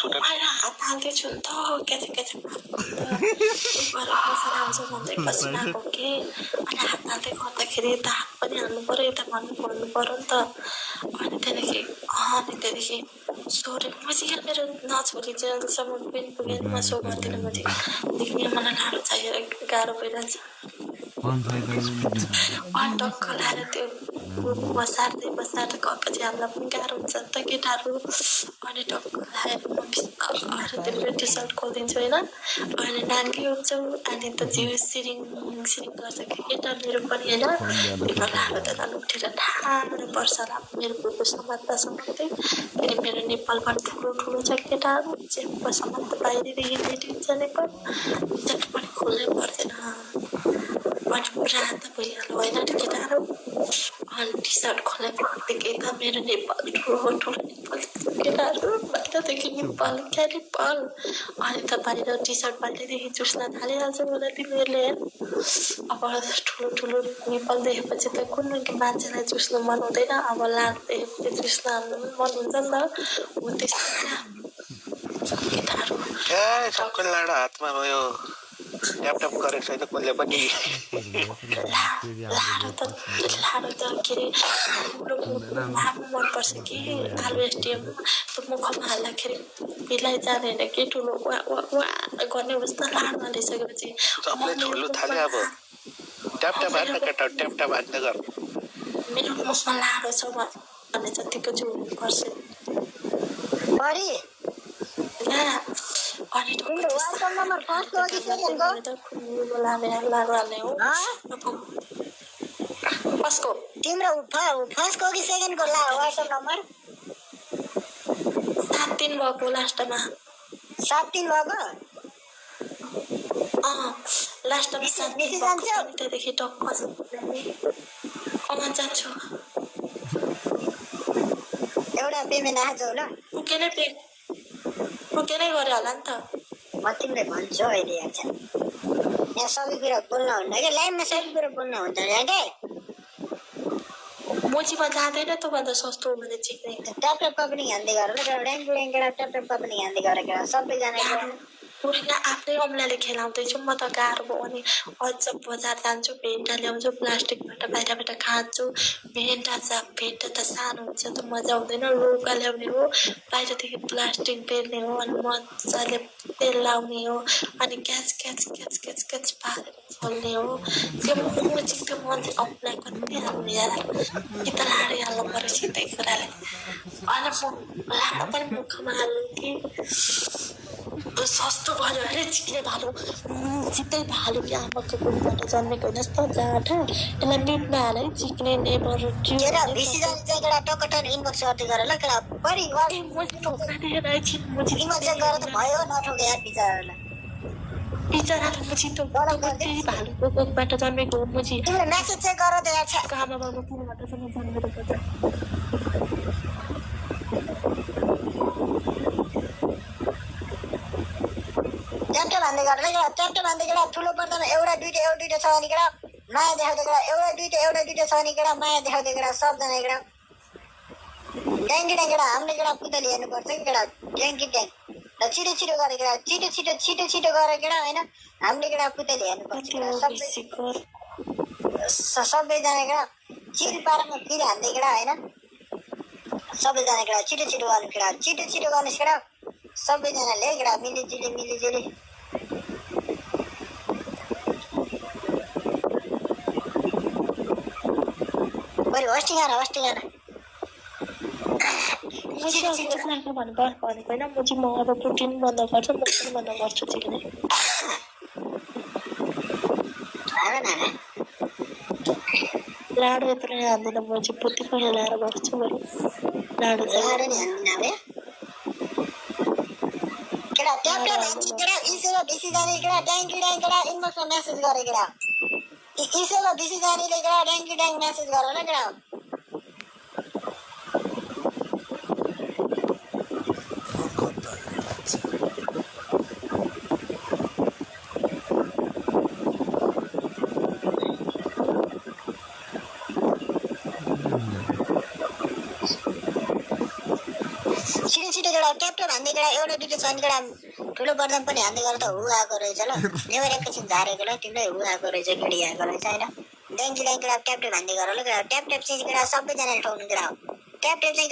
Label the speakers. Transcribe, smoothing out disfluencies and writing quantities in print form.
Speaker 1: मैले हात हाल्दैछु नि त के मलाई बसेर आउँछ भन्दै बसिरहेको के अनि हात हाल्दै गर्दाखेरि त हात पनि हाल्नु पर्यो यता भन्नु पर्यो नि त अनि त्यहाँदेखि सोरे पछि मेरो नछोरी चाहिँ अहिलेसम्म पनि पुगेन म सो गर्दिनँ म चाहिँ मलाई लाडो चाहिएर गाह्रो भइरहेछ टक्क लाएर त्यो बसार्दै गएपछि हामीलाई पनि गाह्रो हुन्छ नि त केटाहरू अनि टक्क लाएर म बिस्तारै त्यो टी सर्ट खोलिदिन्छु होइन अनि नाङ्गी हुन्छौँ अनि त जिउ सिरिङ गर्छ केटा मेरो पनि होइन त्यो लाडो त झन् उठेर ठाडो पर्छ होला मेरो बुबु समात्दै फेरि मेरो नेपालमा ठुलो छ केटाहरू चेप्प समात्दा बाहिरदेखि भेटिन्छ नेपाल त्यति पनि खोल्नै पर्दैन अनि पुरा त भइहाल्यो होइन केटाहरू अनि टी सर्ट खोल्ने बित्तिकै त मेरो नेपाल ठुलो नेपाल केटाहरू बाहिरदेखि नेपाल क्या नेपाल अनि त बाहिर टी सर्ट बाहिरदेखि चुस्न थालिहाल्छ मलाई तिमीहरूले अब ठुलो नेपाल देखेपछि त कुन मान्छेलाई चुस्नु मन हुँदैन अब लाड देखेपछि चुस्न मन हुन्छ नि त हो त्यस्तो केटाहरू
Speaker 2: सबको लाडो हातमा भयो ट्याप गरेको छैन कसले पनि
Speaker 1: लाडो त के अरे लामो मनपर्छ कि आलु एसटिएम मुखमा हाल्दाखेरि बिलाई जाने होइन के ठुलो वा गर्ने अवस्था लाडो हालिसकेपछि
Speaker 2: सबले ठुलो थाल्यो अब ट्याप हान्न केटा ट्याप हान्न गर
Speaker 1: मेरो मुखमा लाडो छ भन्ने जतिको चाहिँ हुनुपर्छ अनि
Speaker 3: तिम्रो फर्स्ट हो कि सेकेन्डको वाट्सएप नम्बर
Speaker 1: 7 दिन भएको लास्टमा
Speaker 3: 7 दिन भएको
Speaker 1: लास्टमा 7 दिन भएको त्यहाँदेखि टक्क जान्छु
Speaker 3: एउटा पेमेन्ट आज हो ल
Speaker 1: के नै गऱ्यो होला नि त
Speaker 3: म तिमीलाई भन्छु अहिले यहाँ सबै कुरा बोल्न हुन्न क्या लाइनमा सबै कुरा बोल्न हुन्छ क्या
Speaker 1: मोचीमा जाँदैन त भन्दा सस्तो हो भने चिक्ने
Speaker 3: ट्याप पनि हान्दै गर ट्याप पनि हान्दै गरेर सबैजना
Speaker 1: आफ्नै औँलाले खेलाउँदैछु म त गाह्रो भयो अनि अझ बजार जान्छु भेन्टा ल्याउँछु प्लास्टिकबाट बाहिरबाट खान्छु भेन्टा त सानो हुन्छ त मजा आउँदैन लौका ल्याउने हो बाहिरदेखि प्लास्टिक बेल्ने हो अनि मजाले तेल लाउने हो अनि क्याच पारेर खोल्ने हो त्यो मोची त्यो मान्छे औँलाई कति हाल्नु यार कि त लाडै हाल्नु पर्यो सिधै कुराले अनि म लाडो पनि मुखमा हाल्नु कि सस्तो भयो अरे चिक्ने भालु सिधै भालु कि आमाको गुणबाट जन्मेको होइन यस्तो जाँठा यसलाई मिटमा हाल है चिक्ने नेबर बिचराले मुची त भालुको कोखबाट जन्मेको हो मुची आमा बाबा किनबाट जन्मेको पर्छ
Speaker 3: ट्याप्टर भन्दै केटा ठुलो पर्दामा एउटा दुईटा छ भने केटा माया देखाउँदै केटा एउटा दुईटा छ भने केटा माया देखाउँदै केटा सबजना केटा ट्याङ्की केटा हामीले केटा पुतली हेर्नुपर्छ कि केटा ट्याङ्की छिटो गरेर केटा छिटो गरेर केटा होइन हामीले केटा पुतली हेर्नुपर्छ सबैजना केटा चिल पारामा फिर हान्दै केटा होइन सबैजना केटा छिटो गर्नु केटा छिटो गर्नुहोस् केटा सबैजनाले केटा मिलिजुली बरु हस्टिङ आएर
Speaker 1: भनेको होइन म चाहिँ म अब प्रोटिन बन्द गर्छु म पनि बन्द गर्छु चिक्ने लाडो यत्रो नै हान्दिनँ म चाहिँ पुत्ती पनि ल्याएर गर्छु बरु लाडो
Speaker 3: नि हान्दिनँ केटा ट्याप्टर केटा इसेमा बेसी जाने केटा ट्याङ्की इनबक्समा मेसेज गरे केटा इसेमा बेसी जानेले केटा ट्याङ्की मेसेज गर ल केटा छिटो केटा ट्याप्टर हान्दै केटा एउटा दुइटा छ भने केटा ठुलो बर्तन पनि हान्दै गरेर त हु आएको रहेछ ल नेवर एकैछिन झारेको ल तिमीलाई हु आएको रहेछ केटी आएको रहेछ होइन ड्याङ्की केटा ट्याप ट्याप हान्दै गर ल केटा ट्याप ट्याप चाहिँ केटा सबैजनाले ठाउनु केटा हो ट्याप ट्याप चाहिँ